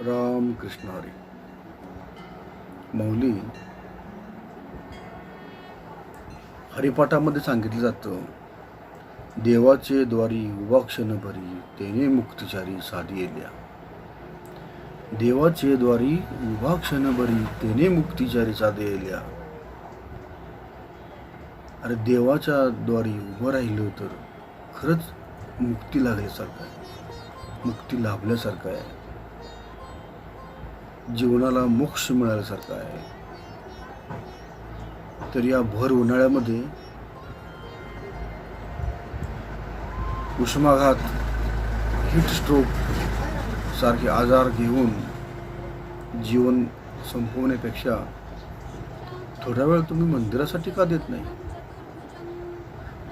राम कृष्ण हरी. मौली हरिपाठामध्ये सांगितलं जातं, देवाचे द्वारी उभा क्षण भरी तेने मुक्तिचारी साधी येल्या. देवाचे द्वारी उभा क्षण भरी तेने मुक्तिचारी साधी येल्या. अरे देवाच्या द्वारी उभं राहिलं तर खरंच मुक्ती लागल्यासारखं आहे, मुक्ती लाभल्यासारखं आहे, जीवनाला मोक्ष मिळाल्यासारखं आहे. तर या भर उन्हाळ्यामध्ये उष्माघात, हीट स्ट्रोक सारखे आजार घेऊन जीवन संपवण्यापेक्षा थोडा वेळ तुम्ही मंदिरासाठी का देत नाही?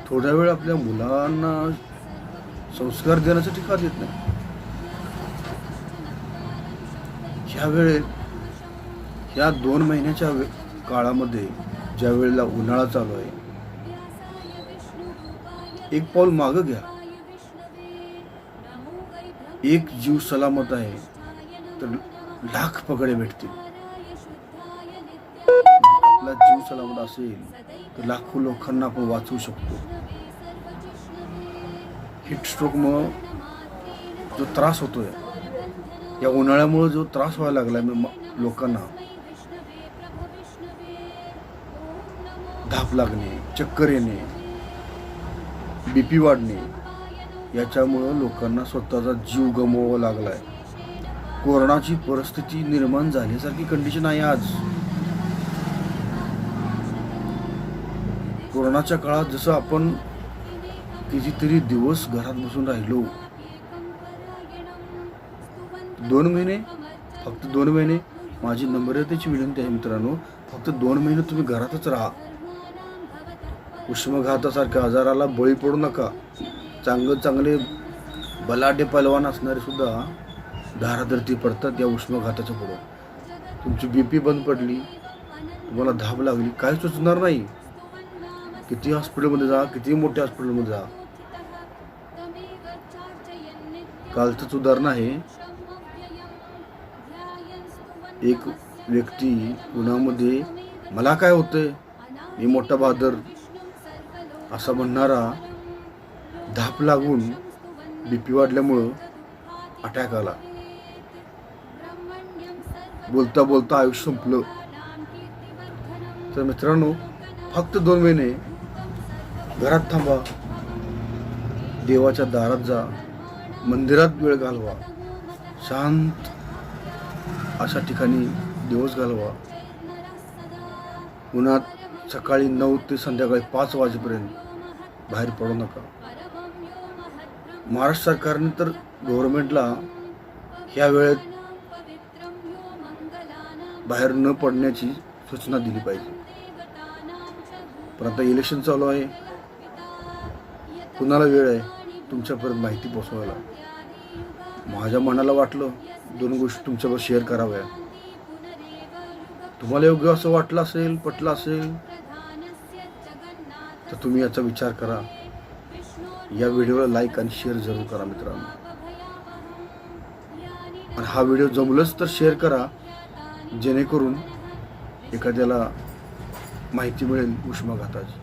थोडा वेळ आपल्या मुलांना संस्कार देण्यासाठी का देत नाही? ह्या वेळेत, ह्या 2 महिन्याच्या काळामध्ये ज्या वेळेला उन्हाळा चालू आहे, एक पाऊल मागं घ्या. एक जीव सलामत आहे तर लाख पगडे भेटतील. आपला जीव सलामत असेल तर लाखो लोकांना आपण वाचवू शकतो. हीट स्ट्रोकमुळे जो त्रास होतोय, या उन्हाळ्यामुळे जो त्रास व्हायला लागलाय लोकांना, धाप लागणे, चक्कर येणे, बीपी वाढणे, याच्यामुळं लोकांना स्वतःचा जीव गमवावा लागलाय. कोरोनाची परिस्थिती निर्माण झाल्यासारखी कंडिशन आहे आज. कोरोनाच्या काळात जसं आपण कितीतरी दिवस घरात बसून राहिलो, 2 महिने, फक्त 2 महिने, माझी नम्रतेची विनंती आहे मित्रांनो, फक्त 2 महिने तुम्ही घरातच राहा. उष्माघातासारख्या आजाराला बळी पडू नका. चांगले बलाढ्य पैलवान असणारे सुद्धा धाराधरती पडतात या उष्माघाताच्या पुढे. तुमची बीपी बंद पडली, तुम्हाला धाप लागली, काय सुचणार नाही. किती हॉस्पिटलमध्ये जा, किती मोठ्या हॉस्पिटलमध्ये जा. कालचंच उदाहरण आहे, एक व्यक्ती पुण्यामध्ये मला काय होतंय, मी मोठा बहादर असा म्हणणारा, धाप लागून बीपी वाढल्यामुळं अटॅक आला. बोलता बोलता आयुष्य संपलं. तर मित्रांनो, फक्त 2 महिने घरात थांबा, देवाच्या दारात जा, मंदिरात वेळ घालवा, शांत अशा ठिकाणी दिवस घालवा. उन्हात सकाळी 9 ते संध्याकाळी 5 वाजेपर्यंत बाहेर पडू नका. महाराष्ट्र सरकारने तर गव्हर्नमेंटला ह्या वेळेत बाहेर न पडण्याची सूचना दिली पाहिजे. पण आता इलेक्शन चालू आहे, कुणाला वेळ आहे तुमच्यापर्यंत माहिती पोहोचवायला? माझ्या मनाला वाटलं 2 गोष्टी तुमच्याबरोबर शेअर कराव्या. तुम्हाला योग्य असं वाटलं असेल, पटलं असेल तर तुम्ही याचा विचार करा. या व्हिडिओला लाईक आणि शेअर जरूर करा मित्रांनो. आणि हा व्हिडिओ जमलंच तर शेअर करा, जेणेकरून एखाद्याला माहिती मिळेल उष्माघाताची.